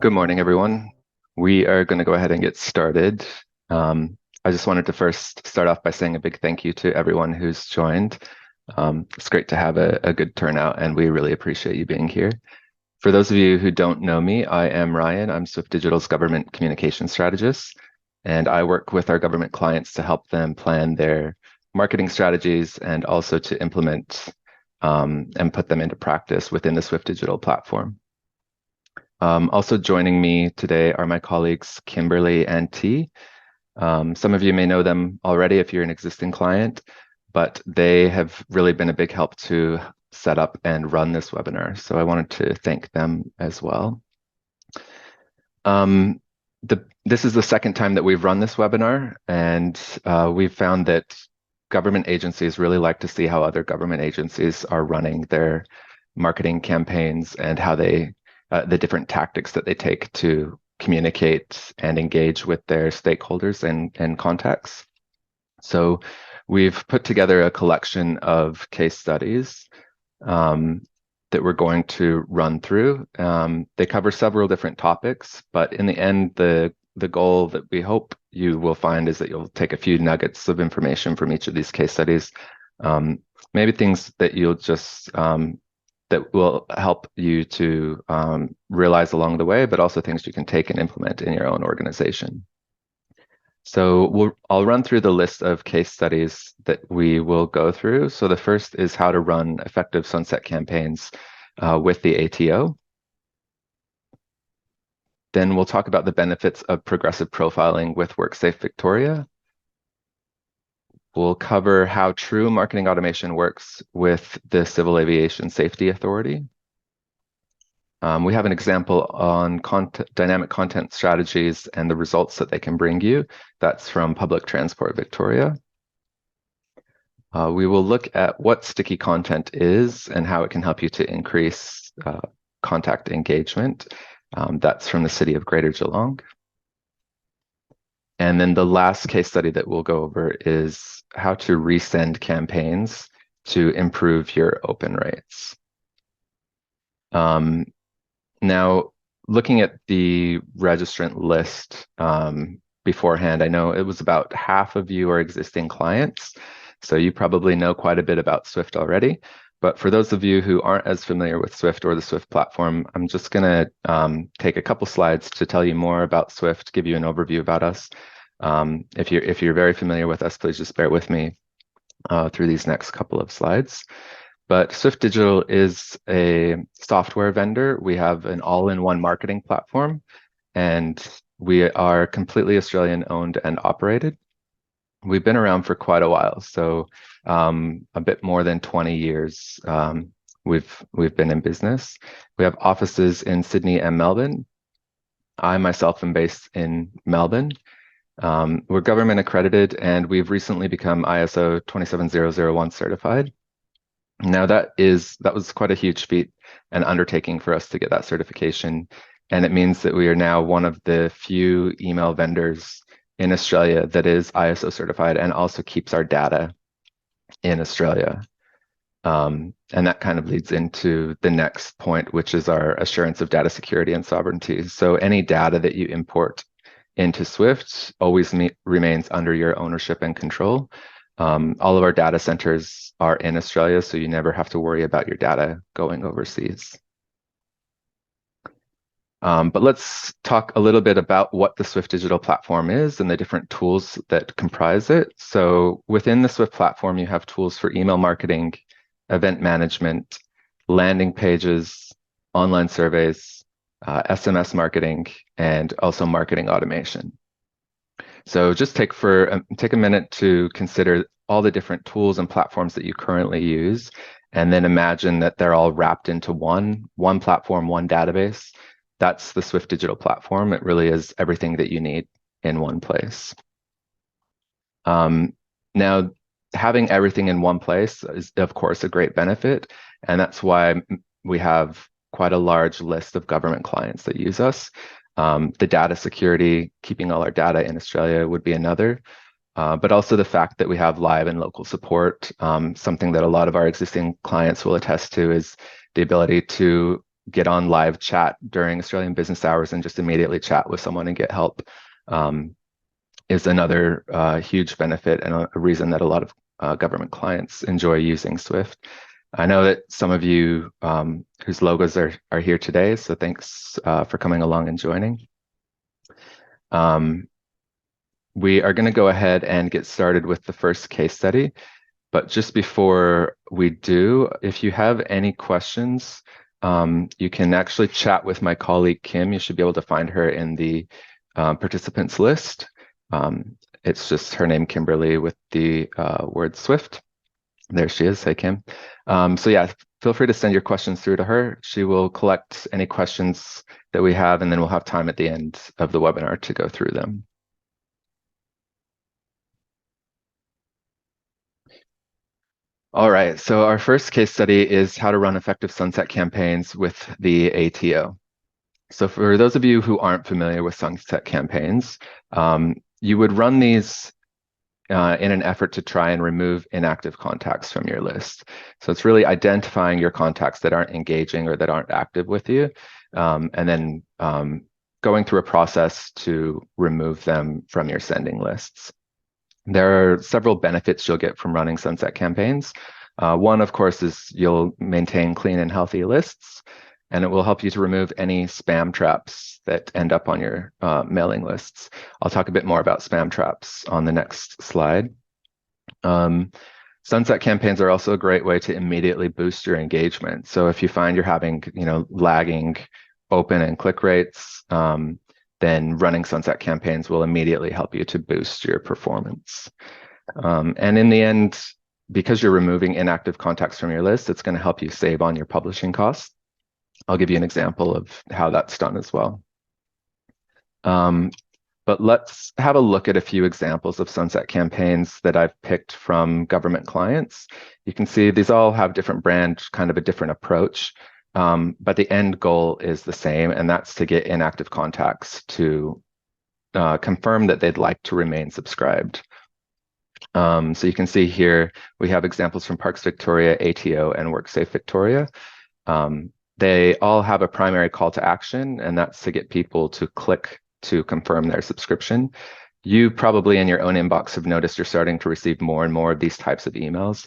Good morning, everyone. We are going to go ahead and get started. I just wanted to first start off by saying a big thank you to everyone who's joined. It's great to have a good turnout, and we really appreciate you being here. For those of you who don't know me, I am Ryan. I'm Swift Digital's government communication strategist, and I work with our government clients to help them plan their marketing strategies and also to implement and put them into practice within the Swift Digital platform. Also joining me today are my colleagues Kimberly and T. Some of you may know them already if you're an existing client, but they have really been a big help to set up and run this webinar. So I wanted to thank them as well. This is the second time that we've run this webinar, and we've found that government agencies really like to see how other government agencies are running their marketing campaigns and how they the different tactics that they take to communicate and engage with their stakeholders and contacts. So we've put together a collection of case studies that we're going to run through. They cover several different topics, but in the end, the goal that we hope you will find is that you'll take a few nuggets of information from each of these case studies, maybe things that you'll just that will help you to realize along the way, but also things you can take and implement in your own organization. So I'll run through the list of case studies that we will go through. So the first is how to run effective sunset campaigns with the ATO. Then we'll talk about the benefits of progressive profiling with WorkSafe Victoria. We'll cover how true marketing automation works with the Civil Aviation Safety Authority. We have an example on dynamic content strategies and the results that they can bring you. That's from Public Transport Victoria. We will look at what sticky content is and how it can help you to increase contact engagement. That's from the City of Greater Geelong. And then the last case study that we'll go over is how to resend campaigns to improve your open rates. Now, looking at the registrant list beforehand, I know it was about half of you are existing clients, so you probably know quite a bit about Swift already. But for those of you who aren't as familiar with Swift or the Swift platform, I'm just going to take a couple slides to tell you more about Swift, give you an overview about us. If you're very familiar with us, please just bear with me through these next couple of slides. But Swift Digital is a software vendor. We have an all-in-one marketing platform, and we are completely Australian owned and operated. We've been around for quite a while, so a bit more than 20 years we've been in business. We have offices in Sydney and Melbourne. I myself am based in Melbourne. We're government accredited, and we've recently become ISO 27001 certified. Now that was quite a huge feat and undertaking for us to get that certification, and it means that we are now one of the few email vendors in Australia that is ISO certified and also keeps our data in Australia. And that kind of leads into the next point, which is our assurance of data security and sovereignty. So any data that you import into Swift always remains under your ownership and control. All of our data centers are in Australia, so you never have to worry about your data going overseas. But let's talk a little bit about what the Swift Digital platform is and the different tools that comprise it. So within the Swift platform, you have tools for email marketing, event management, landing pages, online surveys, SMS marketing, and also marketing automation. So just take a minute to consider all the different tools and platforms that you currently use, and then imagine that they're all wrapped into one platform, one database. That's the Swift Digital platform. It really is everything that you need in one place. Now, having everything in one place is, of course, a great benefit, and that's why we have quite a large list of government clients that use us. The data security, keeping all our data in Australia would be another, but also the fact that we have live and local support. Something that a lot of our existing clients will attest to is the ability to get on live chat during Australian business hours and just immediately chat with someone and get help is another huge benefit and a reason that a lot of government clients enjoy using Swift. I know that some of you whose logos are here today, so thanks for coming along and joining. We are going to go ahead and get started with the first case study. But just before we do, if you have any questions, you can actually chat with my colleague, Kim. You should be able to find her in the participants list. It's just her name, Kimberly, with the word Swift. There she is. Hey, Kim. So yeah, feel free to send your questions through to her. She will collect any questions that we have, and then we'll have time at the end of the webinar to go through them. All right, so our first case study is how to run effective sunset campaigns with the ATO. So for those of you who aren't familiar with sunset campaigns, you would run these in an effort to try and remove inactive contacts from your list. So it's really identifying your contacts that aren't engaging or that aren't active with you, and then going through a process to remove them from your sending lists. There are several benefits you'll get from running sunset campaigns. One, of course, is you'll maintain clean and healthy lists, and it will help you to remove any spam traps that end up on your mailing lists. I'll talk a bit more about spam traps on the next slide. Sunset campaigns are also a great way to immediately boost your engagement. So if you find you're having, lagging open and click rates, then running sunset campaigns will immediately help you to boost your performance. And in the end, because you're removing inactive contacts from your list, it's going to help you save on your publishing costs. I'll give you an example of how that's done as well. But let's have a look at a few examples of sunset campaigns that I've picked from government clients. You can see these all have different brands, kind of a different approach. But the end goal is the same, and that's to get inactive contacts to confirm that they'd like to remain subscribed. So you can see here, we have examples from Parks Victoria, ATO, and WorkSafe Victoria. They all have a primary call to action, and that's to get people to click to confirm their subscription. You probably in your own inbox have noticed you're starting to receive more and more of these types of emails.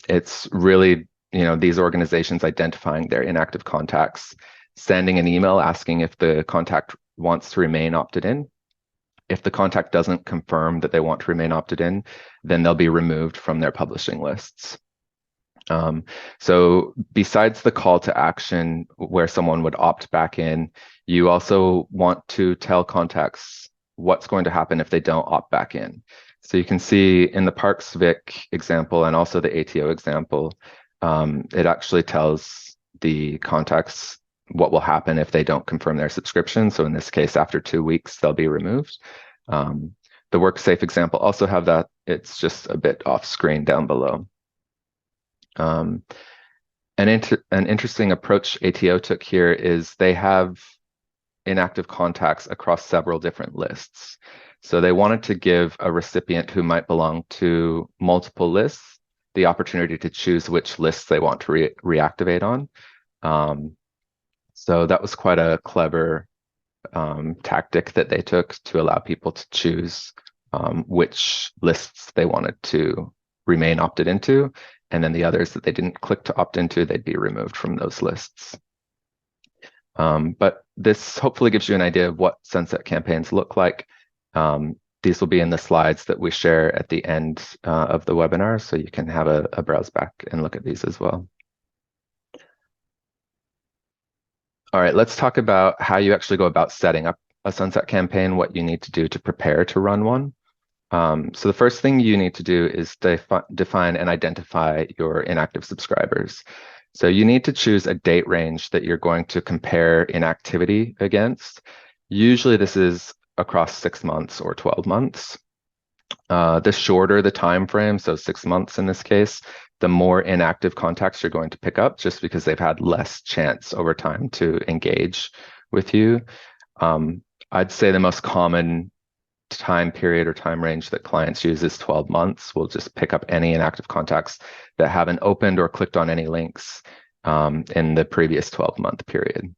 It's really these organizations identifying their inactive contacts, sending an email asking if the contact wants to remain opted in. If the contact doesn't confirm that they want to remain opted in, then they'll be removed from their publishing lists. So besides the call to action where someone would opt back in, you also want to tell contacts what's going to happen if they don't opt back in. So you can see in the Parks Vic example and also the ATO example, it actually tells the contacts what will happen if they don't confirm their subscription. So in this case, after 2 weeks, they'll be removed. The WorkSafe example also have that. It's just a bit off screen down below. An interesting approach ATO took here is they have inactive contacts across several different lists. So they wanted to give a recipient who might belong to multiple lists the opportunity to choose which lists they want to reactivate on. So that was quite a clever tactic that they took to allow people to choose which lists they wanted to remain opted into, and then the others that they didn't click to opt into, they'd be removed from those lists. But this hopefully gives you an idea of what sunset campaigns look like. These will be in the slides that we share at the end of the webinar, so you can have a browse back and look at these as well. All right, let's talk about how you actually go about setting up a sunset campaign, what you need to do to prepare to run one. So the first thing you need to do is define and identify your inactive subscribers. So you need to choose a date range that you're going to compare inactivity against. Usually this is across 6 months or 12 months. The shorter the time frame, so 6 months in this case, the more inactive contacts you're going to pick up just because they've had less chance over time to engage with you. I'd say the most common time period or time range that clients use is 12 months. We'll just pick up any inactive contacts that haven't opened or clicked on any links in the previous 12-month period.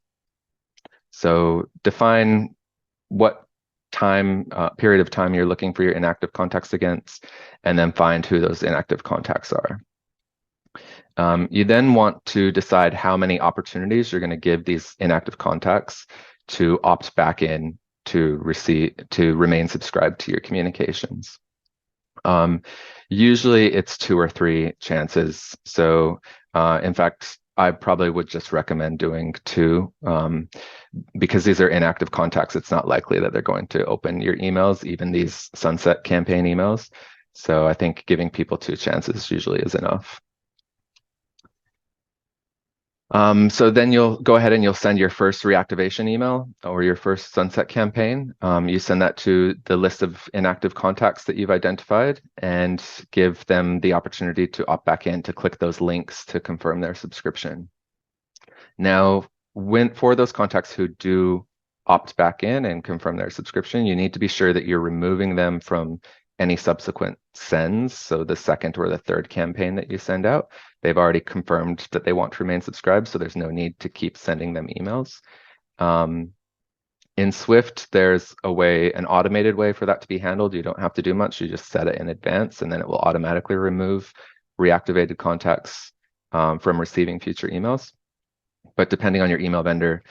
So define what period of time you're looking for your inactive contacts against, and then find who those inactive contacts are. You then want to decide how many opportunities you're going to give these inactive contacts to opt back in to remain subscribed to your communications. Usually it's 2 or 3 chances. So in fact, I probably would just recommend doing 2 because these are inactive contacts. It's not likely that they're going to open your emails, even these sunset campaign emails. So I think giving people 2 chances usually is enough. So then you'll go ahead and you'll send your first reactivation email or your first sunset campaign. You send that to the list of inactive contacts that you've identified and give them the opportunity to opt back in to click those links to confirm their subscription. Now, for those contacts who do opt back in and confirm their subscription, you need to be sure that you're removing them from any subsequent sends. So the second or the third campaign that you send out, they've already confirmed that they want to remain subscribed, so there's no need to keep sending them emails. In Swift, there's an automated way for that to be handled. You don't have to do much. You just set it in advance, and then it will automatically remove reactivated contacts from receiving future emails. But depending on your email vendor,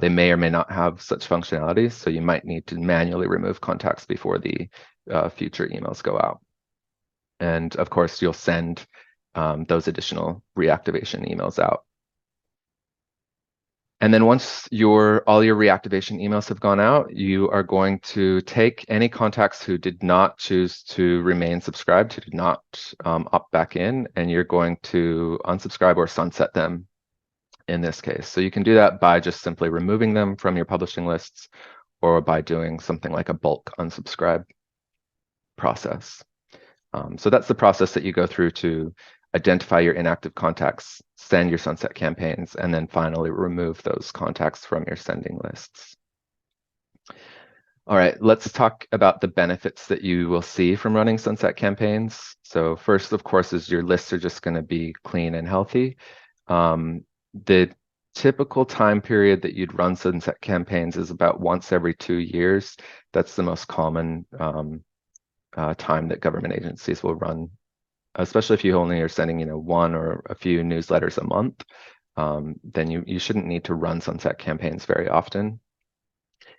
they may or may not have such functionalities, so you might need to manually remove contacts before the future emails go out. And of course, you'll send those additional reactivation emails out. And then once all your reactivation emails have gone out, you are going to take any contacts who did not choose to remain subscribed, who did not opt back in, and you're going to unsubscribe or sunset them in this case. So you can do that by just simply removing them from your publishing lists or by doing something like a bulk unsubscribe process. So that's the process that you go through to identify your inactive contacts, send your sunset campaigns, and then finally remove those contacts from your sending lists. All right, let's talk about the benefits that you will see from running sunset campaigns. So first, of course, is your lists are just going to be clean and healthy. The typical time period that you'd run sunset campaigns is about once every 2 years. That's the most common time that government agencies will run, especially if you only are sending, 1 or a few newsletters a month. Then you shouldn't need to run sunset campaigns very often.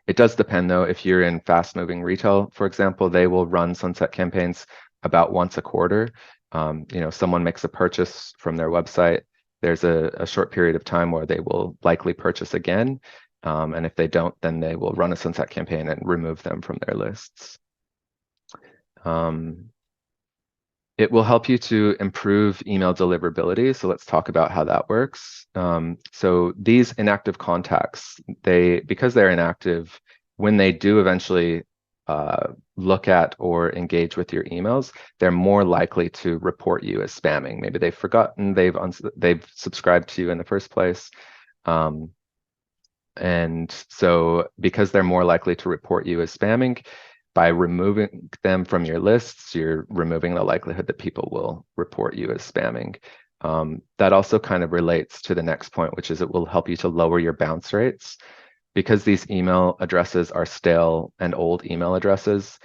It does depend, though. If you're in fast-moving retail, for example, they will run sunset campaigns about once a quarter. Someone makes a purchase from their website. There's a short period of time where they will likely purchase again. And if they don't, then they will run a sunset campaign and remove them from their lists. It will help you to improve email deliverability. So let's talk about how that works. So these inactive contacts, because they're inactive, when they do eventually look at or engage with your emails, they're more likely to report you as spamming. Maybe they've forgotten they've subscribed to you in the first place. And so because they're more likely to report you as spamming, by removing them from your lists, you're removing the likelihood that people will report you as spamming. That also kind of relates to the next point, which is it will help you to lower your bounce rates. Because these email addresses are stale and old email addresses,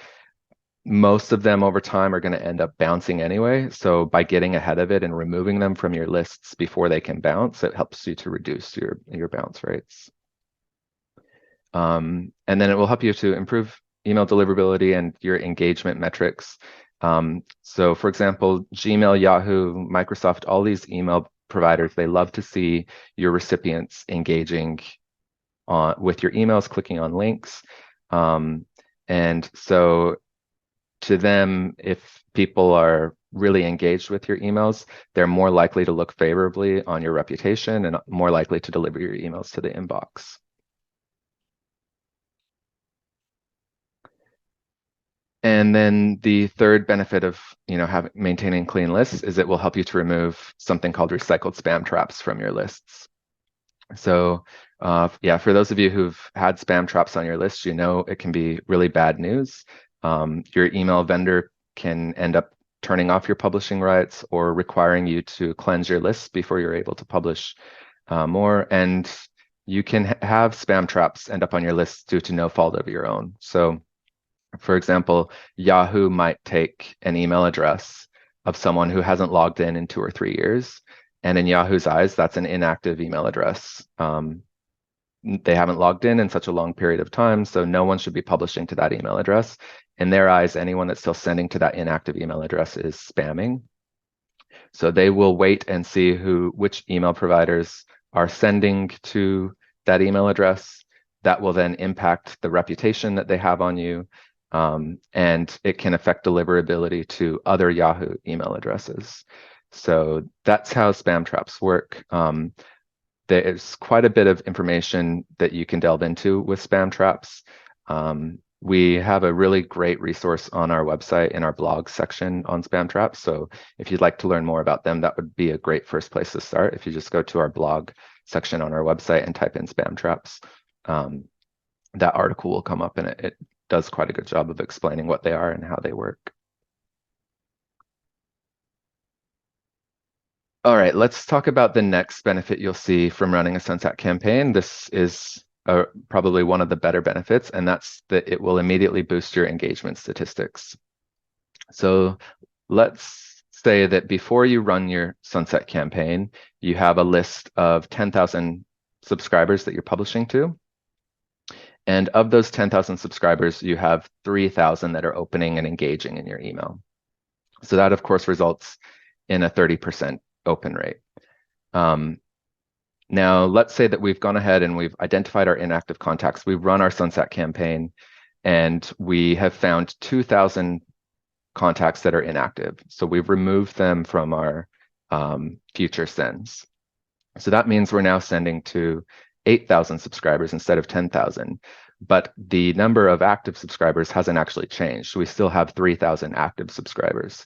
most of them over time are going to end up bouncing anyway. So by getting ahead of it and removing them from your lists before they can bounce, it helps you to reduce your bounce rates. And then it will help you to improve email deliverability and your engagement metrics. So for example, Gmail, Yahoo, Microsoft, all these email providers, they love to see your recipients engaging with your emails, clicking on links. And so to them, if people are really engaged with your emails, they're more likely to look favorably on your reputation and more likely to deliver your emails to the inbox. And then the third benefit of maintaining clean lists is it will help you to remove something called recycled spam traps from your lists. So yeah, for those of you who've had spam traps on your list, it can be really bad news. Your email vendor can end up turning off your publishing rights or requiring you to cleanse your lists before you're able to publish more. And you can have spam traps end up on your lists due to no fault of your own. So, for example, Yahoo might take an email address of someone who hasn't logged in 2 or 3 years. And in Yahoo's eyes, that's an inactive email address. They haven't logged in such a long period of time, so no one should be publishing to that email address. In their eyes, anyone that's still sending to that inactive email address is spamming. So they will wait and see which email providers are sending to that email address. That will then impact the reputation that they have on you, and it can affect deliverability to other Yahoo email addresses. So that's how spam traps work. There's quite a bit of information that you can delve into with spam traps. We have a really great resource on our website in our blog section on spam traps. So if you'd like to learn more about them, that would be a great first place to start. If you just go to our blog section on our website and type in spam traps, that article will come up, and it does quite a good job of explaining what they are and how they work. All right, let's talk about the next benefit you'll see from running a Sunset campaign. This is probably one of the better benefits, and that's that it will immediately boost your engagement statistics. So let's say that before you run your Sunset campaign, you have a list of 10,000 subscribers that you're publishing to. And of those 10,000 subscribers, you have 3,000 that are opening and engaging in your email. So that, of course, results in a 30% open rate. Now, let's say that we've gone ahead and we've identified our inactive contacts. We've run our Sunset campaign, and we have found 2,000 contacts that are inactive. So we've removed them from our future sends. So that means we're now sending to 8,000 subscribers instead of 10,000. But the number of active subscribers hasn't actually changed. We still have 3,000 active subscribers.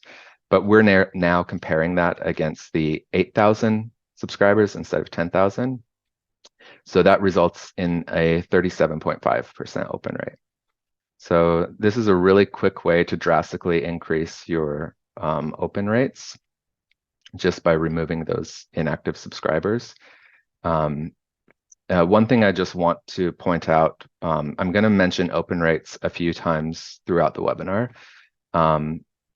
But we're now comparing that against the 8,000 subscribers instead of 10,000. So that results in a 37.5% open rate. So this is a really quick way to drastically increase your open rates just by removing those inactive subscribers. One thing I just want to point out, I'm going to mention open rates a few times throughout the webinar.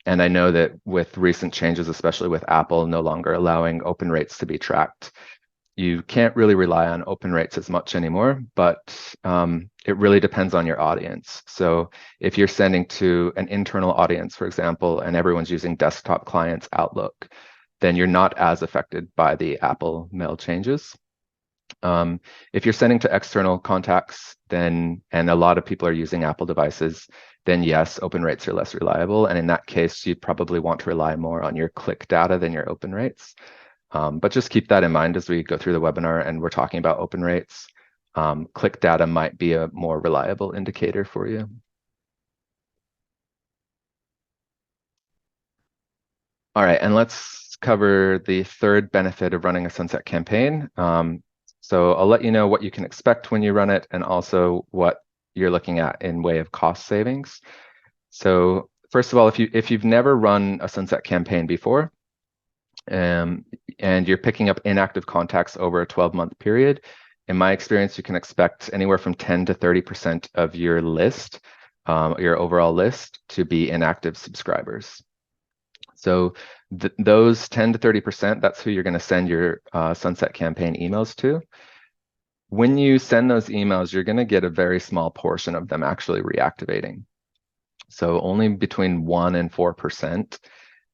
And I know that with recent changes, especially with Apple no longer allowing open rates to be tracked, you can't really rely on open rates as much anymore, but it really depends on your audience. So if you're sending to an internal audience, for example, and everyone's using desktop clients Outlook, then you're not as affected by the Apple mail changes. If you're sending to external contacts, and a lot of people are using Apple devices, then yes, open rates are less reliable. And in that case, you'd probably want to rely more on your click data than your open rates. But just keep that in mind as we go through the webinar and we're talking about open rates. Click data might be a more reliable indicator for you. All right, and let's cover the third benefit of running a Sunset campaign. So I'll let you know what you can expect when you run it and also what you're looking at in way of cost savings. So first of all, if you've never run a Sunset campaign before, and you're picking up inactive contacts over a 12-month period, in my experience, you can expect anywhere from 10 to 30% of your list, your overall list, to be inactive subscribers. So those 10 to 30%, that's who you're going to send your Sunset campaign emails to. When you send those emails, you're going to get a very small portion of them actually reactivating. So only between 1 and 4%.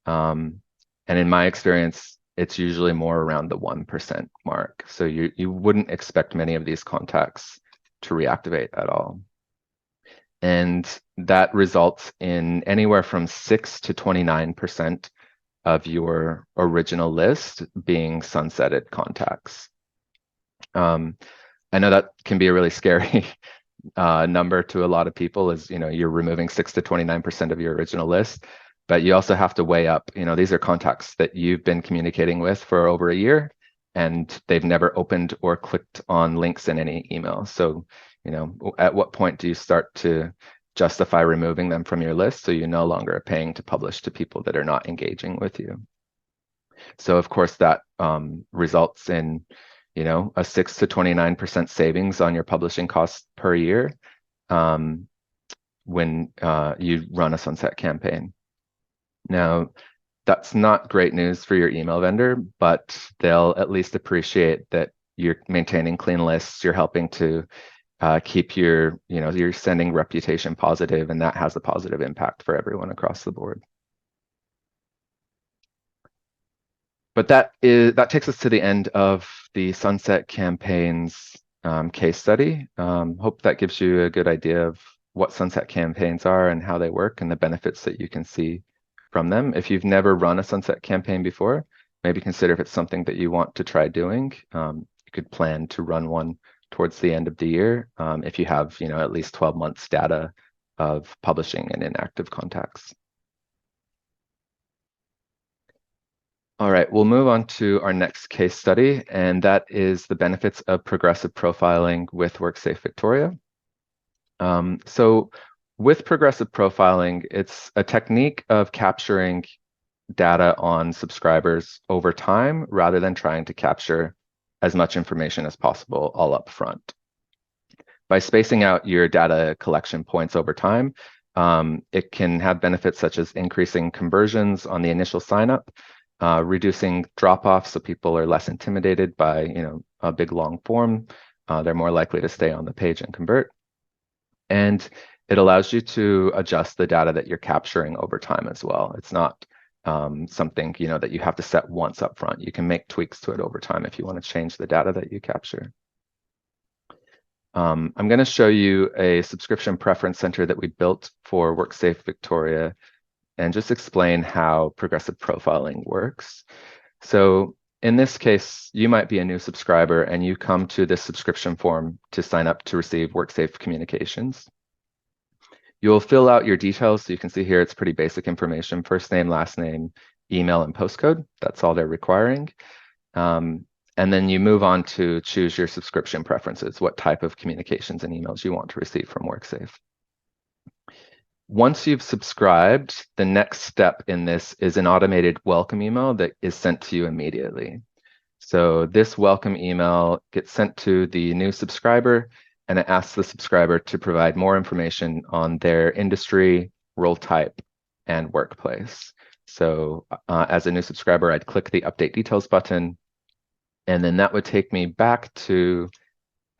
And in my experience, it's usually more around the 1% mark. So you wouldn't expect many of these contacts to reactivate at all. And that results in anywhere from 6 to 29% of your original list being sunsetted contacts. I know that can be a really scary number to a lot of people, is, you're removing 6 to 29% of your original list. But you also have to weigh up, these are contacts that you've been communicating with for over a year, and they've never opened or clicked on links in any email. So, at what point do you start to justify removing them from your list, so you no longer are paying to publish to people that are not engaging with you. So of course that results in, a 6 to 29% savings on your publishing costs per year when you run a sunset campaign. Now, that's not great news for your email vendor, but they'll at least appreciate that you're maintaining clean lists, you're helping to keep your sending reputation positive, and that has a positive impact for everyone across the board. But that takes us to the end of the Sunset Campaigns case study. Hope that gives you a good idea of what Sunset Campaigns are and how they work and the benefits that you can see from them. If you've never run a Sunset campaign before, maybe consider if it's something that you want to try doing. You could plan to run one towards the end of the year if you have at least 12 months data of publishing and inactive contacts. All right, we'll move on to our next case study, and that is the benefits of progressive profiling with WorkSafe Victoria. So with progressive profiling, it's a technique of capturing data on subscribers over time rather than trying to capture as much information as possible all up front. By spacing out your data collection points over time, it can have benefits such as increasing conversions on the initial sign-up, reducing drop-off so people are less intimidated by a big long form. They're more likely to stay on the page and convert. And it allows you to adjust the data that you're capturing over time as well. It's not something that you have to set once up front. You can make tweaks to it over time if you want to change the data that you capture. I'm going to show you a subscription preference center that we built for WorkSafe Victoria and just explain how progressive profiling works. So in this case, you might be a new subscriber and you come to this subscription form to sign up to receive WorkSafe communications. You'll fill out your details. So you can see here, it's pretty basic information: first name, last name, email, and postcode. That's all they're requiring. And then you move on to choose your subscription preferences, what type of communications and emails you want to receive from WorkSafe. Once you've subscribed, the next step in this is an automated welcome email that is sent to you immediately. So this welcome email gets sent to the new subscriber, and it asks the subscriber to provide more information on their industry, role type, and workplace. So as a new subscriber, I'd click the Update Details button, and then that would take me back to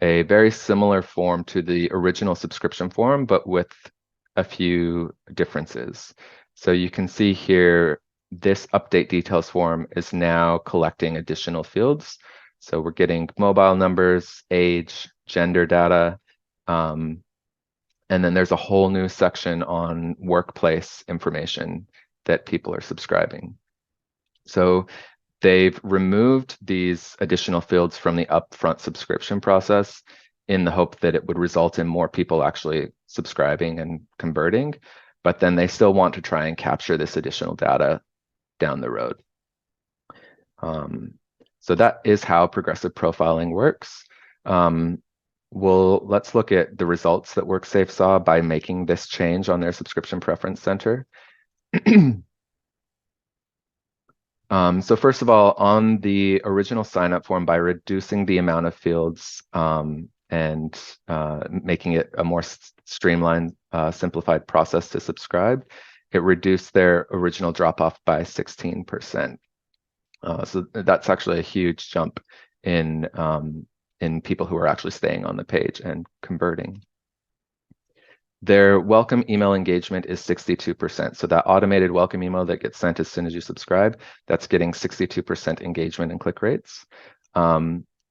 a very similar form to the original subscription form, but with a few differences. So you can see here, this Update Details form is now collecting additional fields. So we're getting mobile numbers, age, gender data, and then there's a whole new section on workplace information that people are subscribing. So they've removed these additional fields from the upfront subscription process in the hope that it would result in more people actually subscribing and converting, but then they still want to try and capture this additional data down the road. So that is how progressive profiling works. Let's look at the results that WorkSafe saw by making this change on their subscription preference center. So first of all, on the original sign-up form, by reducing the amount of fields and making it a more streamlined, simplified process to subscribe, it reduced their original drop-off by 16%. So that's actually a huge jump in people who are actually staying on the page and converting. Their welcome email engagement is 62%. So that automated welcome email that gets sent as soon as you subscribe, that's getting 62% engagement and click rates.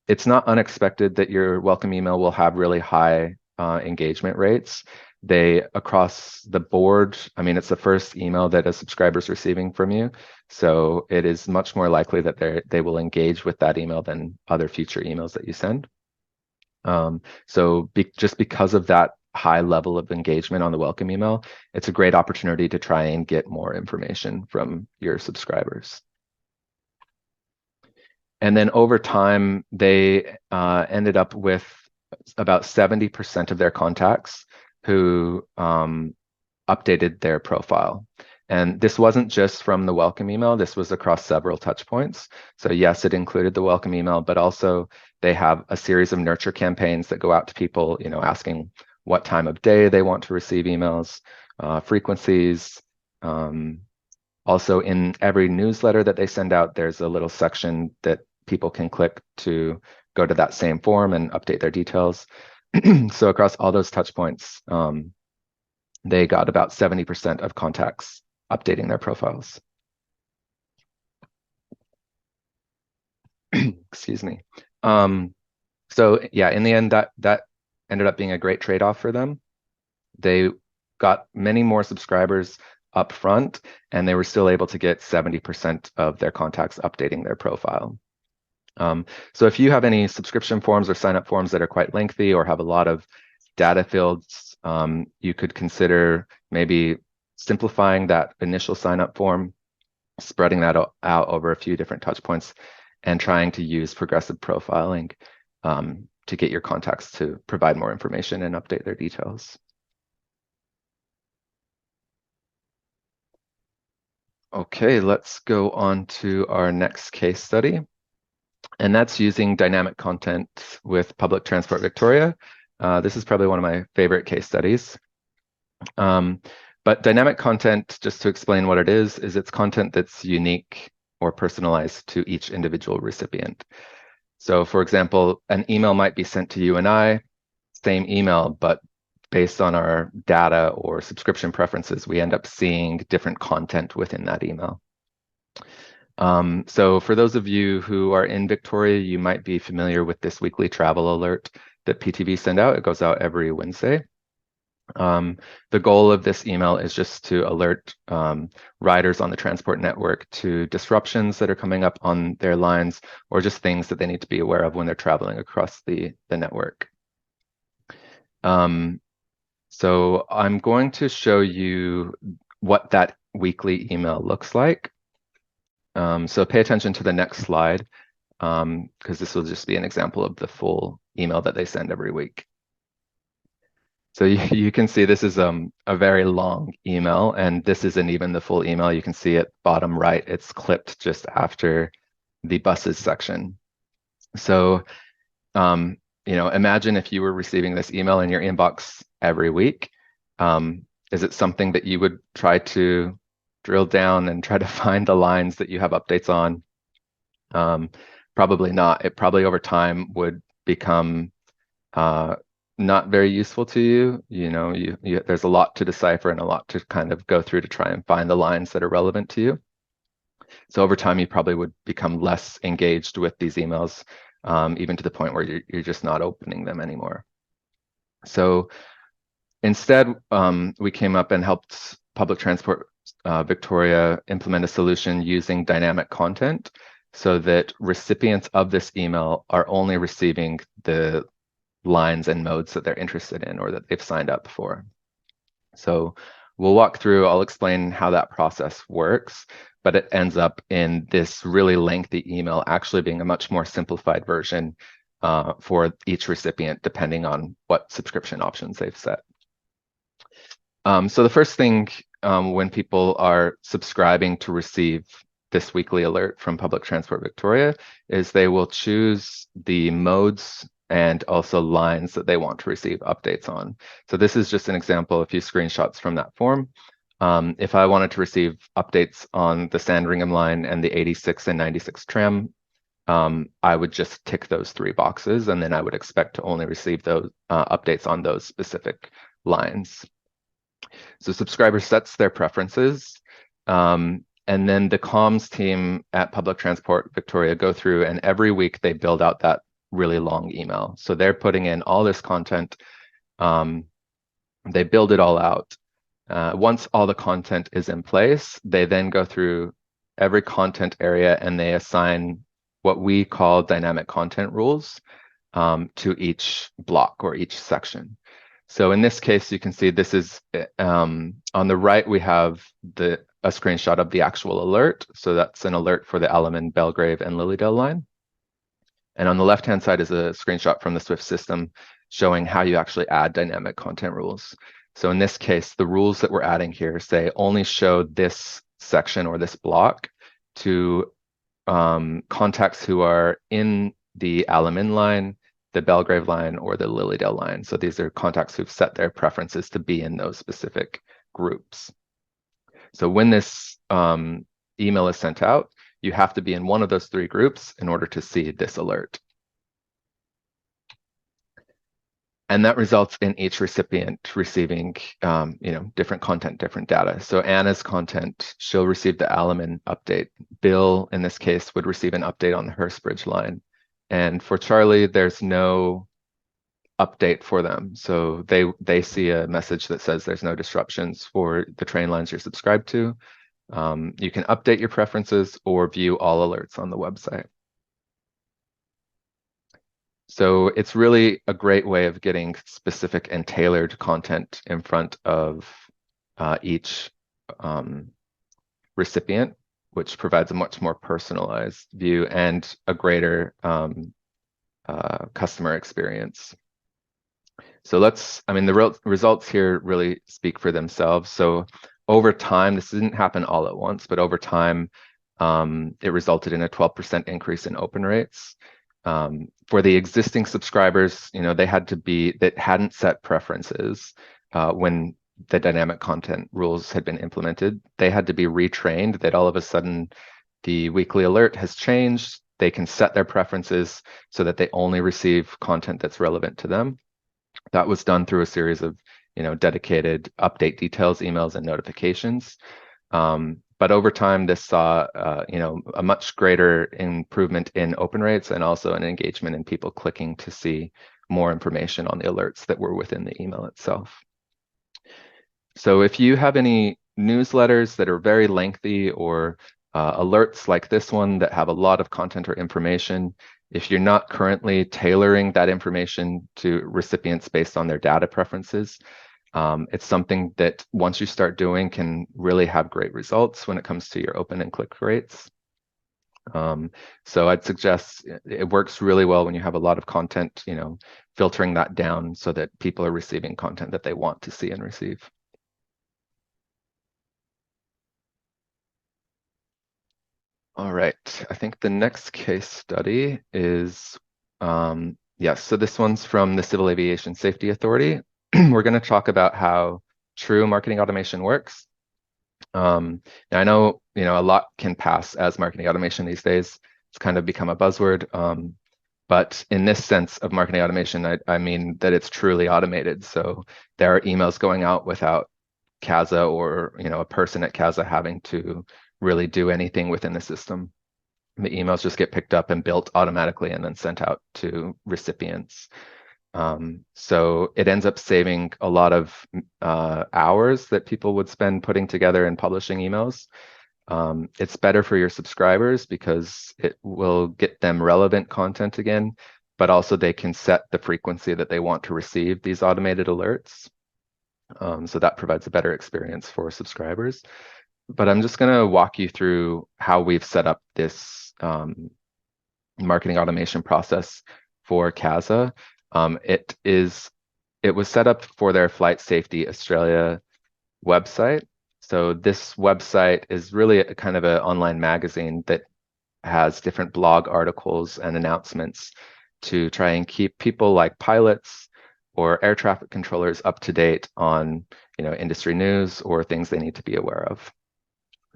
It's not unexpected that your welcome email will have really high engagement rates. They, across the board, I mean, it's the first email that a subscriber is receiving from you. So it is much more likely that they will engage with that email than other future emails that you send. Just because of that high level of engagement on the welcome email, it's a great opportunity to try and get more information from your subscribers. And then over time, they ended up with about 70% of their contacts who updated their profile. And this wasn't just from the welcome email, this was across several touch points. So yes, it included the welcome email, but also they have a series of nurture campaigns that go out to people, asking what time of day they want to receive emails, frequencies. Also in every newsletter that they send out, there's a little section that people can click to go to that same form and update their details. So across all those touch points, they got about 70% of contacts updating their profiles. Excuse me. So yeah, in the end, that ended up being a great trade-off for them. They got many more subscribers up front, and they were still able to get 70% of their contacts updating their profile. So if you have any subscription forms or sign-up forms that are quite lengthy or have a lot of data fields, you could consider maybe simplifying that initial sign-up form, spreading that out over a few different touch points, and trying to use progressive profiling to get your contacts to provide more information and update their details. Okay, let's go on to our next case study. And that's using dynamic content with Public Transport Victoria. This is probably one of my favorite case studies. But dynamic content, just to explain what it is it's content that's unique or personalized to each individual recipient. So for example, an email might be sent to you and I, same email, but based on our data or subscription preferences, we end up seeing different content within that email. So for those of you who are in Victoria, you might be familiar with this weekly travel alert that PTV send out. It goes out every Wednesday. The goal of this email is just to alert riders on the transport network to disruptions that are coming up on their lines, or just things that they need to be aware of when they're traveling across the network. So I'm going to show you what that weekly email looks like. So pay attention to the next slide, because this will just be an example of the full email that they send every week. So you can see this is a very long email, and this isn't even the full email. You can see at bottom right, it's clipped just after the buses section. So, imagine if you were receiving this email in your inbox every week. Is it something that you would try to drill down and try to find the lines that you have updates on? Probably not. It probably over time would become not very useful to you. There's a lot to decipher and a lot to kind of go through to try and find the lines that are relevant to you. So over time, you probably would become less engaged with these emails, even to the point where you're just not opening them anymore. So instead, we came up and helped Public Transport Victoria implement a solution using dynamic content so that recipients of this email are only receiving the lines and modes that they're interested in or that they've signed up for. So we'll walk through, I'll explain how that process works, but it ends up in this really lengthy email actually being a much more simplified version for each recipient, depending on what subscription options they've set. So the first thing when people are subscribing to receive this weekly alert from Public Transport Victoria is they will choose the modes and also lines that they want to receive updates on. So this is just an example, a few screenshots from that form. If I wanted to receive updates on the Sandringham line and the 86 and 96 tram, I would just tick those 3 boxes, and then I would expect to only receive those updates on those specific lines. So subscriber sets their preferences, and then the comms team at Public Transport Victoria go through, and every week they build out that really long email. So they're putting in all this content. They build it all out. Once all the content is in place, they then go through every content area and they assign what we call dynamic content rules to each block or each section. So in this case, you can see this is on the right, we have a screenshot of the actual alert. So that's an alert for the Alaman, Belgrave, and Lilydale line. And on the left-hand side is a screenshot from the Swift system showing how you actually add dynamic content rules. So in this case, the rules that we're adding here say only show this section or this block to contacts who are in the Alamin line, the Belgrave line, or the Lilydale line. So these are contacts who've set their preferences to be in those specific groups. So when this email is sent out, you have to be in one of those three groups in order to see this alert. And that results in each recipient receiving, different content, different data. So Anna's content, she'll receive the Alamin update. Bill, in this case, would receive an update on the Hurstbridge line. And for Charlie, there's no update for them. So they see a message that says there's no disruptions for the train lines you're subscribed to. You can update your preferences or view all alerts on the website. So it's really a great way of getting specific and tailored content in front of each recipient, which provides a much more personalized view and a greater customer experience. So the results here really speak for themselves. So over time, this didn't happen all at once, but over time, it resulted in a 12% increase in open rates. For the existing subscribers, they that hadn't set preferences when the dynamic content rules had been implemented. They had to be retrained that all of a sudden the weekly alert has changed. They can set their preferences so that they only receive content that's relevant to them. That was done through a series of, dedicated update details, emails, and notifications. But over time, this saw, a much greater improvement in open rates and also an engagement in people clicking to see more information on the alerts that were within the email itself. So if you have any newsletters that are very lengthy or alerts like this one that have a lot of content or information, if you're not currently tailoring that information to recipients based on their data preferences, it's something that once you start doing can really have great results when it comes to your open and click rates. So I'd suggest it works really well when you have a lot of content, filtering that down so that people are receiving content that they want to see and receive. All right, I think the next case study is, yes, so this one's from the Civil Aviation Safety Authority. We're going to talk about how true marketing automation works. Now I know, a lot can pass as marketing automation these days. It's kind of become a buzzword. But in this sense of marketing automation, I mean that it's truly automated. So there are emails going out without CASA or, a person at CASA having to really do anything within the system. The emails just get picked up and built automatically and then sent out to recipients. So it ends up saving a lot of hours that people would spend putting together and publishing emails. It's better for your subscribers because it will get them relevant content again, but also they can set the frequency that they want to receive these automated alerts. So that provides a better experience for subscribers. But I'm just going to walk you through how we've set up this marketing automation process for CASA. It was set up for their Flight Safety Australia website. So this website is really a kind of an online magazine that has different blog articles and announcements to try and keep people like pilots or air traffic controllers up to date on, industry news or things they need to be aware of.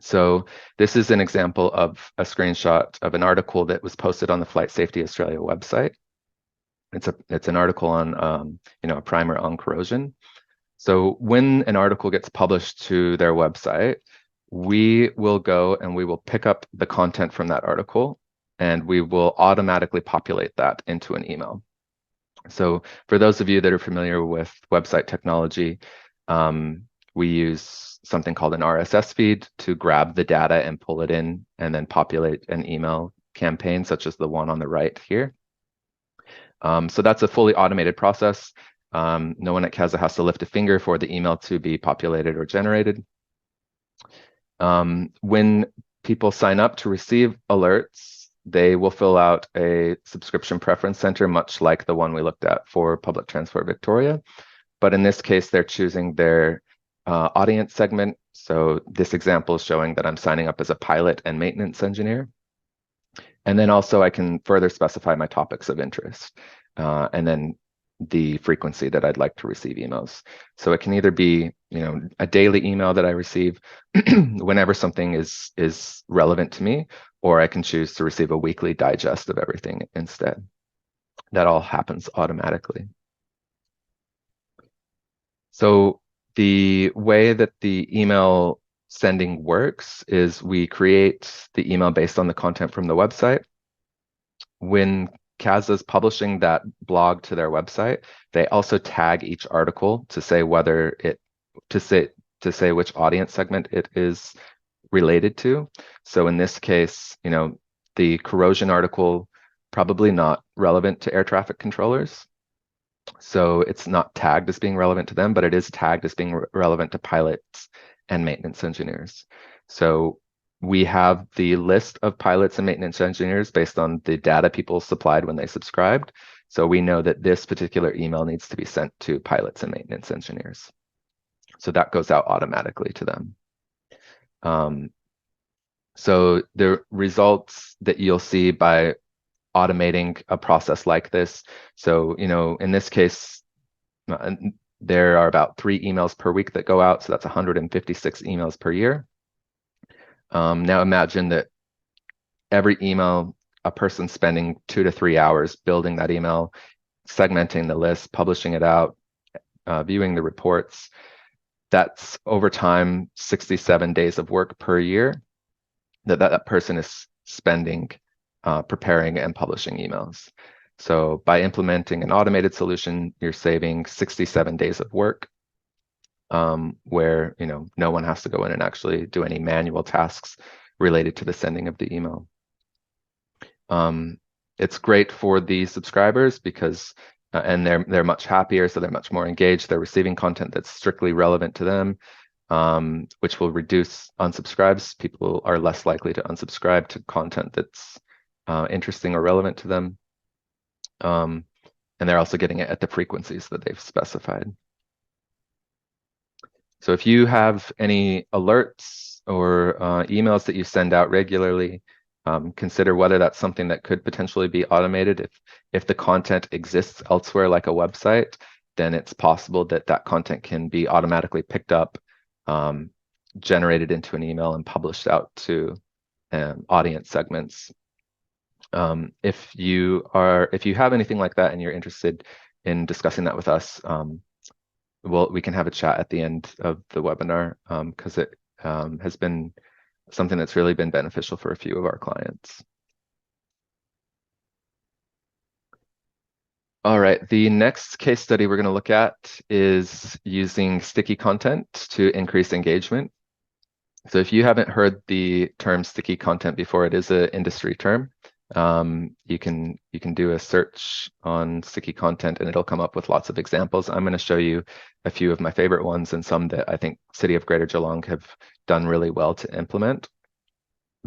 So this is an example of a screenshot of an article that was posted on the Flight Safety Australia website. It's an article on a primer on corrosion. So when an article gets published to their website, we will go and we will pick up the content from that article and we will automatically populate that into an email. So for those of you that are familiar with website technology, we use something called an RSS feed to grab the data and pull it in and then populate an email campaign such as the one on the right here. So that's a fully automated process. No one at CASA has to lift a finger for the email to be populated or generated. When people sign up to receive alerts, they will fill out a subscription preference center, much like the one we looked at for Public Transport Victoria. But in this case, they're choosing their audience segment. So this example is showing that I'm signing up as a pilot and maintenance engineer. And then also I can further specify my topics of interest, and then the frequency that I'd like to receive emails. So it can either be, a daily email that I receive whenever something is relevant to me, or I can choose to receive a weekly digest of everything instead. That all happens automatically. So the way that the email sending works is we create the email based on the content from the website. When Kazaa's publishing that blog to their website, they also tag each article to say whether it to say which audience segment it is related to. So in this case, the corrosion article probably not relevant to air traffic controllers. So it's not tagged as being relevant to them, but it is tagged as being relevant to pilots and maintenance engineers. So we have the list of pilots and maintenance engineers based on the data people supplied when they subscribed. So we know that this particular email needs to be sent to pilots and maintenance engineers. So that goes out automatically to them. So the results that you'll see by automating a process like this. So, in this case, there are about 3 emails per week that go out. So that's 156 emails per year. Now imagine that every email, a person spending 2 to 3 hours building that email, segmenting the list, publishing it out, viewing the reports. That's over time 67 days of work per year that person is spending preparing and publishing emails. So by implementing an automated solution, you're saving 67 days of work, where no one has to go in and actually do any manual tasks related to the sending of the email. It's great for the subscribers because and they're much happier, so they're much more engaged. They're receiving content that's strictly relevant to them, which will reduce unsubscribes. People are less likely to unsubscribe to content that's interesting or relevant to them. And they're also getting it at the frequencies that they've specified. So if you have any alerts or emails that you send out regularly, consider whether that's something that could potentially be automated. If the content exists elsewhere, like a website, then it's possible that that content can be automatically picked up, generated into an email, and published out to audience segments. If you have anything like that and you're interested in discussing that with us, we can have a chat at the end of the webinar, because it has been something that's really been beneficial for a few of our clients. All right, the next case study we're going to look at is using sticky content to increase engagement. So if you haven't heard the term sticky content before, it is an industry term. You can do a search on sticky content and it'll come up with lots of examples. I'm going to show you a few of my favorite ones and some that I think City of Greater Geelong have done really well to implement.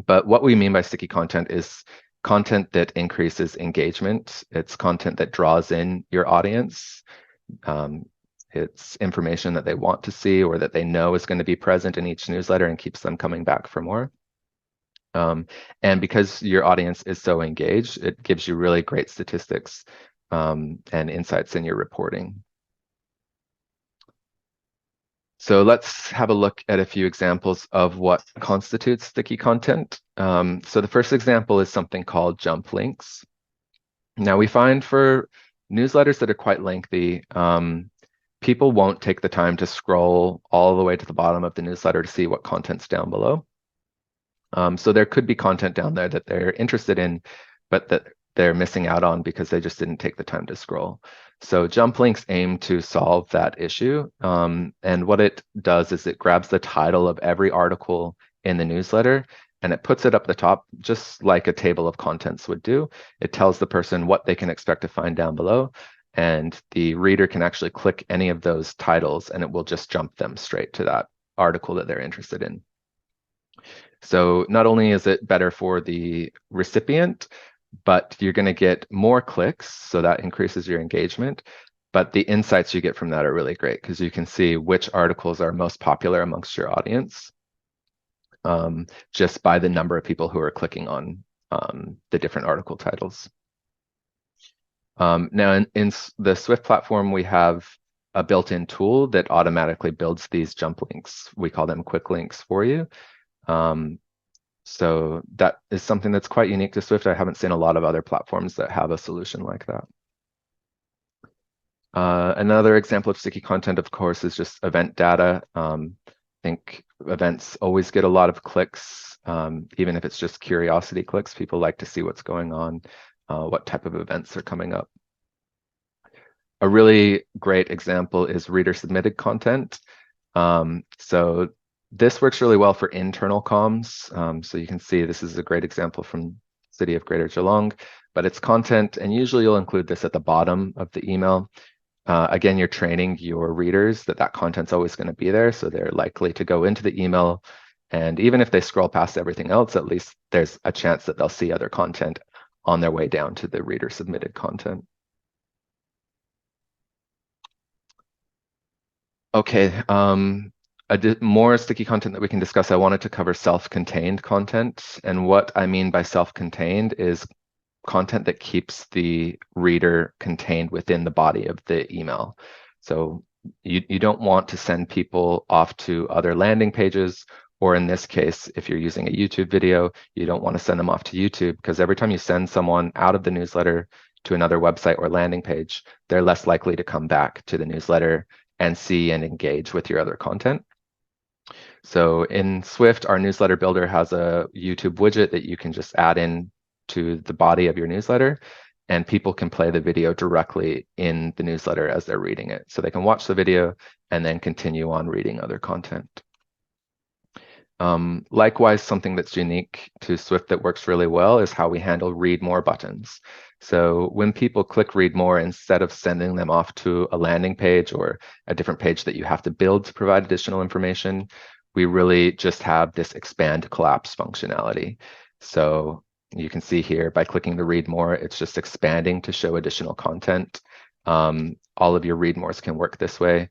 But what we mean by sticky content is content that increases engagement. It's content that draws in your audience. It's information that they want to see or that they know is going to be present in each newsletter and keeps them coming back for more. And because your audience is so engaged, it gives you really great statistics and insights in your reporting. So let's have a look at a few examples of what constitutes sticky content. So the first example is something called jump links. Now we find for newsletters that are quite lengthy, people won't take the time to scroll all the way to the bottom of the newsletter to see what content's down below. So there could be content down there that they're interested in, but that they're missing out on because they just didn't take the time to scroll. So jump links aim to solve that issue. And what it does is it grabs the title of every article in the newsletter and it puts it up the top, just like a table of contents would do. It tells the person what they can expect to find down below, and the reader can actually click any of those titles and it will just jump them straight to that article that they're interested in. So not only is it better for the recipient, but you're going to get more clicks, so that increases your engagement. But the insights you get from that are really great because you can see which articles are most popular amongst your audience just by the number of people who are clicking on the different article titles. Now, in the Swift platform, we have a built-in tool that automatically builds these jump links. We call them quick links for you. So that is something that's quite unique to Swift. I haven't seen a lot of other platforms that have a solution like that. Another example of sticky content, of course, is just event data. I think events always get a lot of clicks, even if it's just curiosity clicks. People like to see what's going on, what type of events are coming up. A really great example is reader-submitted content. So this works really well for internal comms. So you can see this is a great example from City of Greater Geelong, but it's content, and usually you'll include this at the bottom of the email. Again, you're training your readers that that content's always going to be there, so they're likely to go into the email, and even if they scroll past everything else, at least there's a chance that they'll see other content on their way down to the reader-submitted content. Okay, more sticky content that we can discuss. I wanted to cover self-contained content, and what I mean by self-contained is content that keeps the reader contained within the body of the email. So you don't want to send people off to other landing pages, or in this case, if you're using a YouTube video, you don't want to send them off to YouTube, because every time you send someone out of the newsletter to another website or landing page, they're less likely to come back to the newsletter and see and engage with your other content. So in Swift, our newsletter builder has a YouTube widget that you can just add in to the body of your newsletter, and people can play the video directly in the newsletter as they're reading it. So they can watch the video and then continue on reading other content. Likewise, something that's unique to Swift that works really well is how we handle read more buttons. So when people click read more, instead of sending them off to a landing page or a different page that you have to build to provide additional information, we really just have this expand collapse functionality. So you can see here by clicking the read more, it's just expanding to show additional content. All of your read mores can work this way.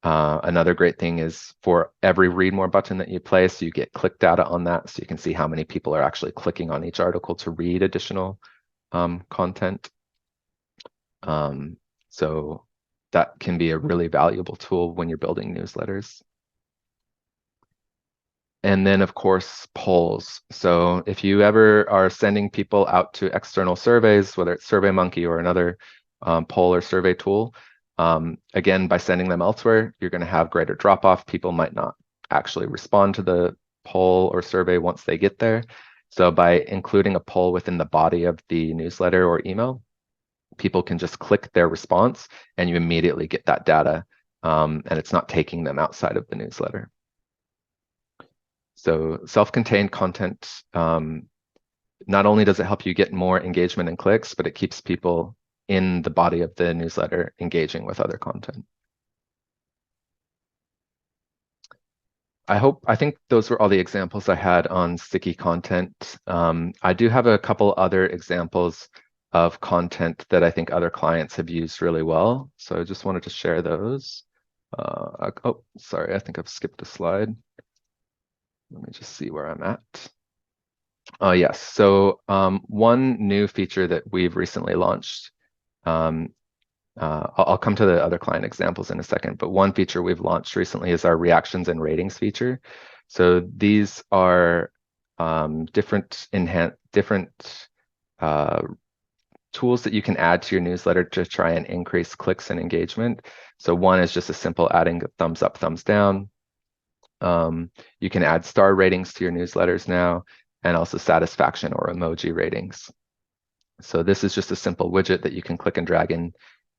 Another great thing is for every read more button that you place, you get click data on that, so you can see how many people are actually clicking on each article to read additional content. So that can be a really valuable tool when you're building newsletters. And then, of course, polls. So if you ever are sending people out to external surveys, whether it's SurveyMonkey or another poll or survey tool, again, by sending them elsewhere, you're going to have greater drop-off. People might not actually respond to the poll or survey once they get there. So by including a poll within the body of the newsletter or email, people can just click their response and you immediately get that data, and it's not taking them outside of the newsletter. So self-contained content, not only does it help you get more engagement and clicks, but it keeps people in the body of the newsletter engaging with other content. I think those were all the examples I had on sticky content. I do have a couple other examples of content that I think other clients have used really well. So I just wanted to share those. Oh, sorry, I think I've skipped a slide. Let me just see where I'm at. Yes, so one new feature that we've recently launched, I'll come to the other client examples in a second, but one feature we've launched recently is our reactions and ratings feature. So these are different tools that you can add to your newsletter to try and increase clicks and engagement. So one is just a simple adding a thumbs up, thumbs down. You can add star ratings to your newsletters now, and also satisfaction or emoji ratings. So this is just a simple widget that you can click and drag in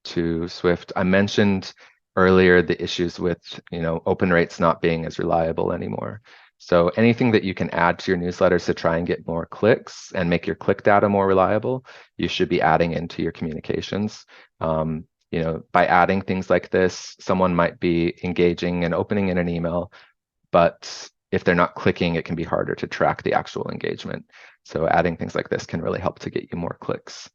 to Swift. I mentioned earlier the issues with open rates not being as reliable anymore. So anything that you can add to your newsletters to try and get more clicks and make your click data more reliable, you should be adding into your communications. By adding things like this, someone might be engaging and opening in an email, but if they're not clicking, it can be harder to track the actual engagement. So adding things like this can really help to get you more clicks.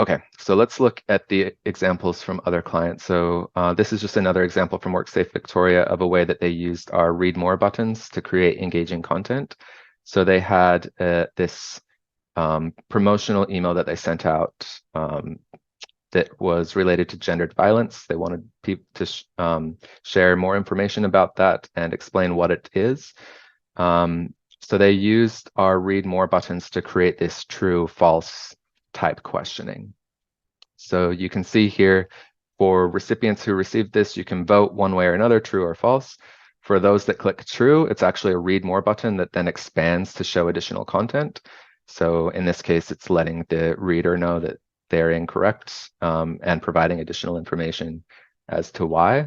Okay, so let's look at the examples from other clients. So this is just another example from WorkSafe Victoria of a way that they used our read more buttons to create engaging content. So they had this promotional email that they sent out that was related to gendered violence. They wanted people to share more information about that and explain what it is. So they used our read more buttons to create this true false type questioning. So you can see here for recipients who received this, you can vote one way or another, true or false. For those that click true, it's actually a read more button that then expands to show additional content. So in this case, it's letting the reader know that they're incorrect and providing additional information as to why.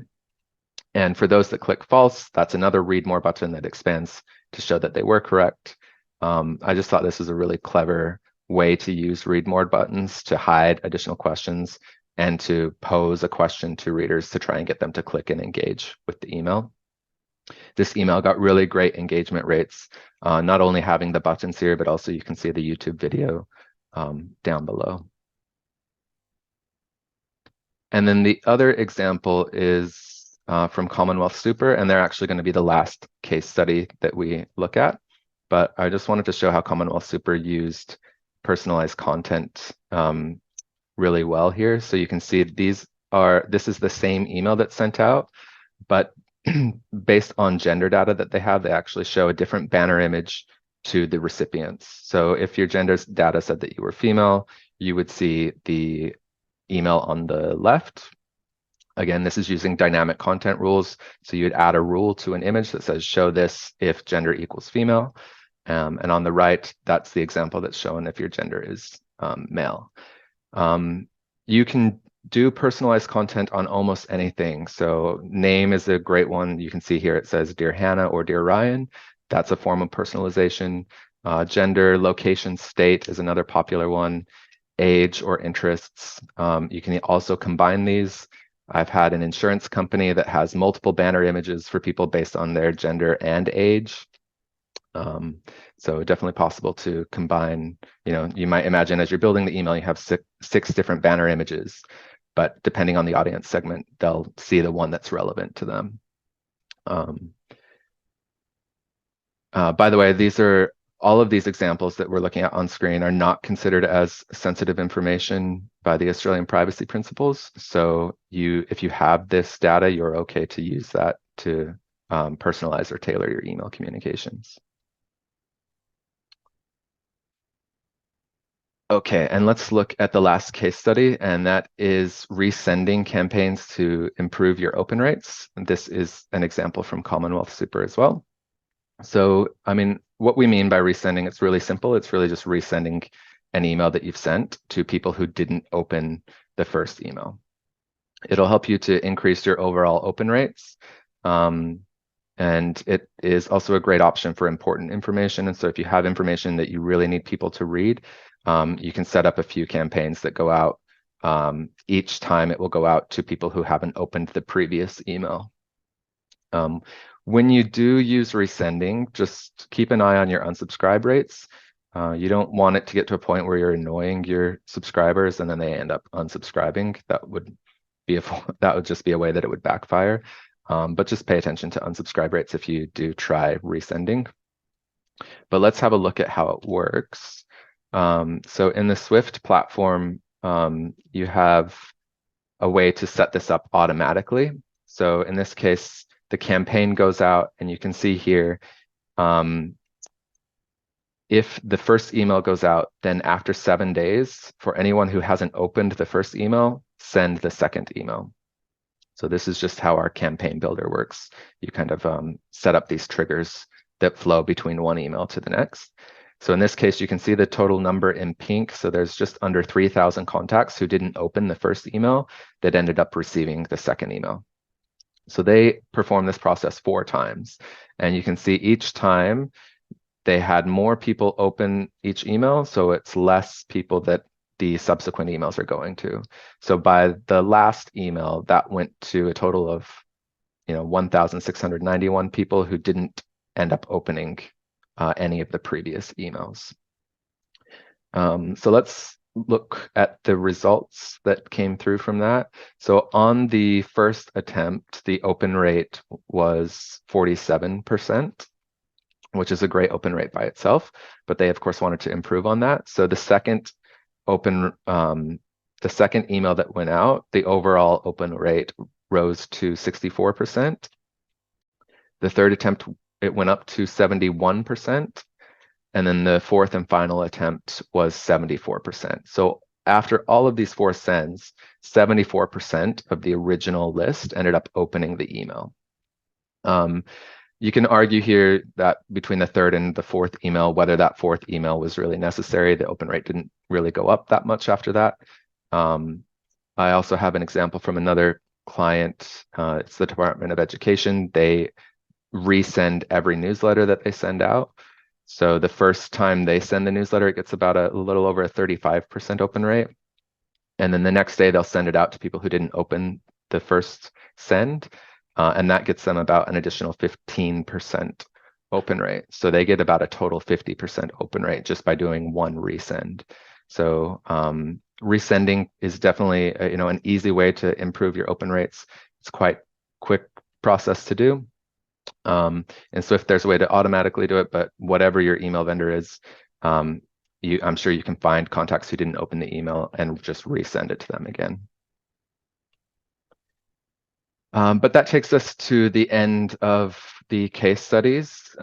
And for those that click false, that's another read more button that expands to show that they were correct. I just thought this was a really clever way to use read more buttons to hide additional questions and to pose a question to readers to try and get them to click and engage with the email. This email got really great engagement rates, not only having the buttons here, but also you can see the YouTube video down below. And then the other example is from Commonwealth Super, and they're actually going to be the last case study that we look at. But I just wanted to show how Commonwealth Super used personalized content really well here. So you can see this is the same email that's sent out, but based on gender data that they have, they actually show a different banner image to the recipients. So if your gender data said that you were female, you would see the email on the left. Again, this is using dynamic content rules. So you'd add a rule to an image that says show this if gender equals female. And on the right, that's the example that's shown if your gender is male. You can do personalized content on almost anything. So name is a great one. You can see here it says Dear Hannah or Dear Ryan. That's a form of personalization. Gender, location, state is another popular one. Age or interests. You can also combine these. I've had an insurance company that has multiple banner images for people based on their gender and age. So definitely possible to combine, you might imagine as you're building the email, you have six different banner images, but depending on the audience segment, they'll see the one that's relevant to them. By the way, all of these examples that we're looking at on screen are not considered as sensitive information by the Australian privacy principles. So if you have this data, you're okay to use that to personalize or tailor your email communications. Okay, and let's look at the last case study, and that is resending campaigns to improve your open rates. And this is an example from Commonwealth Super as well. So, I mean, what we mean by resending, it's really simple. It's really just resending an email that you've sent to people who didn't open the first email. It'll help you to increase your overall open rates. And it is also a great option for important information. And so if you have information that you really need people to read, you can set up a few campaigns that go out. Each time it will go out to people who haven't opened the previous email. When you do use resending, just keep an eye on your unsubscribe rates. You don't want it to get to a point where you're annoying your subscribers and then they end up unsubscribing. That would just be a way that it would backfire. But just pay attention to unsubscribe rates if you do try resending. But let's have a look at how it works. So in the Swift platform, you have a way to set this up automatically. So in this case, the campaign goes out and you can see here, if the first email goes out, then after 7 days, for anyone who hasn't opened the first email, send the second email. So this is just how our campaign builder works. You kind of set up these triggers that flow between one email to the next. So in this case, you can see the total number in pink. So there's just under 3,000 contacts who didn't open the first email that ended up receiving the second email. So they performed this process 4 times. And you can see each time they had more people open each email. So it's less people that the subsequent emails are going to. So by the last email, that went to a total of 1,691 people who didn't end up opening any of the previous emails. So let's look at the results that came through from that. So on the first attempt, the open rate was 47%, which is a great open rate by itself, but they of course wanted to improve on that. So the second email that went out, the overall open rate rose to 64%. The third attempt, it went up to 71%. And then the fourth and final attempt was 74%. So after all of these 4 sends, 74% of the original list ended up opening the email. You can argue here that between the third and the fourth email, whether that fourth email was really necessary. The open rate didn't really go up that much after that. I also have an example from another client. It's the Department of Education. They resend every newsletter that they send out. So the first time they send the newsletter, it gets about a little over a 35% open rate. And then the next day they'll send it out to people who didn't open the first send. And that gets them about an additional 15% open rate. So they get about a total 50% open rate just by doing one resend. So resending is definitely an easy way to improve your open rates. It's quite quick process to do. And so if there's a way to automatically do it, but whatever your email vendor is, I'm sure you can find contacts who didn't open the email and just resend it to them again. But that takes us to the end of the case studies.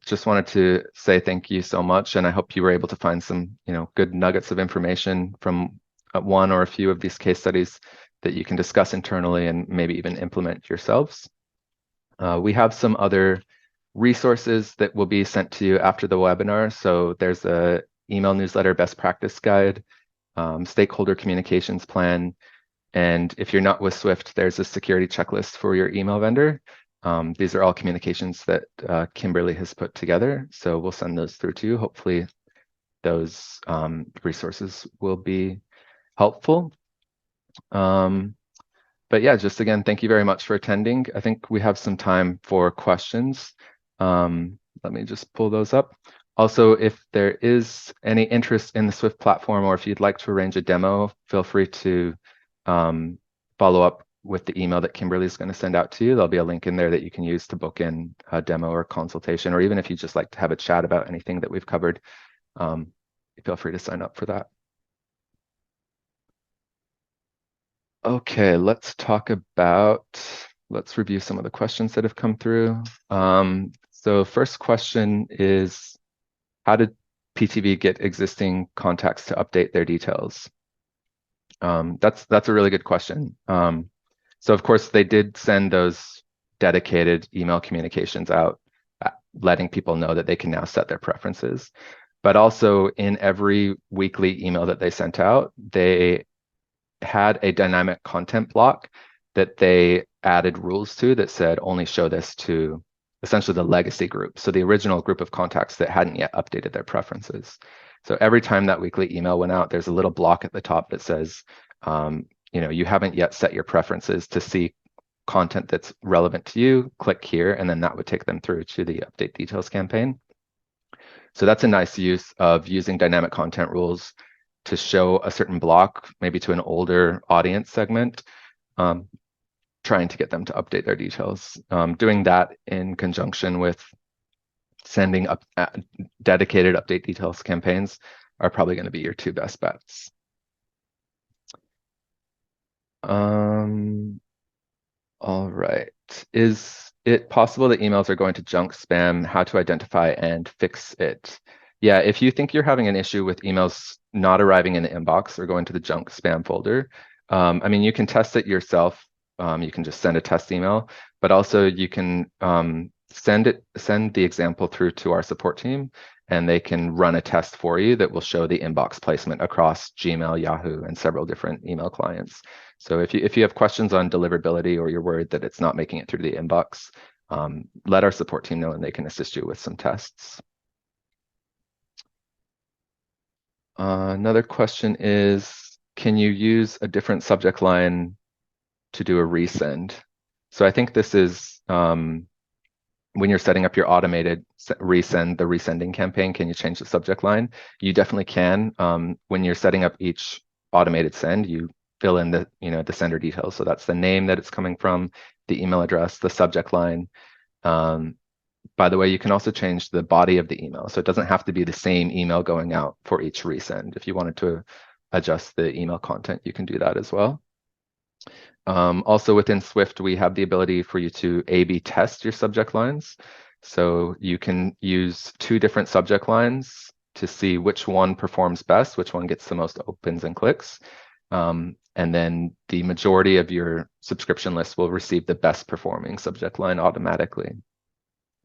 Just wanted to say thank you so much, and I hope you were able to find some, good nuggets of information from one or a few of these case studies that you can discuss internally and maybe even implement yourselves. We have some other resources that will be sent to you after the webinar. So there's a email newsletter best practice guide, stakeholder communications plan, and if you're not with Swift, there's a security checklist for your email vendor. These are all communications that Kimberly has put together. So we'll send those through to you. Hopefully those resources will be helpful. But yeah, just again, thank you very much for attending. I think we have some time for questions. Let me just pull those up. Also, if there is any interest in the Swift platform, or if you'd like to arrange a demo, feel free to follow up with the email that Kimberly is going to send out to you. There'll be a link in there that you can use to book in a demo or consultation, or even if you just like to have a chat about anything that we've covered, feel free to sign up for that. Okay, let's review some of the questions that have come through. So first question is, how did PTV get existing contacts to update their details? That's a really good question. So of course they did send those dedicated email communications out, letting people know that they can now set their preferences. But also in every weekly email that they sent out, they had a dynamic content block that they added rules to that said only show this to essentially the legacy group. So the original group of contacts that hadn't yet updated their preferences. So every time that weekly email went out, there's a little block at the top that says, you haven't yet set your preferences to see content that's relevant to you, click here, and then that would take them through to the update details campaign. So that's a nice use of using dynamic content rules to show a certain block, maybe to an older audience segment, trying to get them to update their details. Doing that in conjunction with sending up dedicated update details campaigns are probably going to be your two best bets. All right. Is it possible that emails are going to junk spam? How to identify and fix it? Yeah, if you think you're having an issue with emails not arriving in the inbox or going to the junk spam folder, I mean, you can test it yourself. You can just send a test email, but also you can send the example through to our support team, and they can run a test for you that will show the inbox placement across Gmail, Yahoo, and several different email clients. So if you have questions on deliverability, or you're worried that it's not making it through the inbox, let our support team know and they can assist you with some tests. Another question is, can you use a different subject line to do a resend? So I think this is when you're setting up your automated resend, the resending campaign, can you change the subject line? You definitely can. When you're setting up each automated send, you fill in the sender details. So that's the name that it's coming from, the email address, the subject line. By the way, you can also change the body of the email. So it doesn't have to be the same email going out for each resend. If you wanted to adjust the email content, you can do that as well. Also within Swift, we have the ability for you to A/B test your subject lines. So you can use two different subject lines to see which one performs best, which one gets the most opens and clicks. And then the majority of your subscription list will receive the best performing subject line automatically.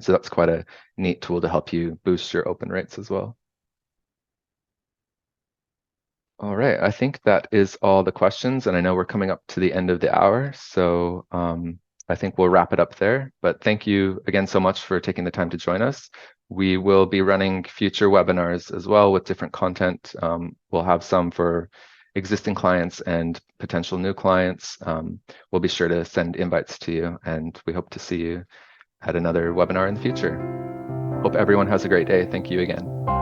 So that's quite a neat tool to help you boost your open rates as well. All right, I think that is all the questions, and I know we're coming up to the end of the hour, so I think we'll wrap it up there. But thank you again so much for taking the time to join us. We will be running future webinars as well with different content. We'll have some for existing clients and potential new clients. We'll be sure to send invites to you, and we hope to see you at another webinar in the future. Hope everyone has a great day. Thank you again.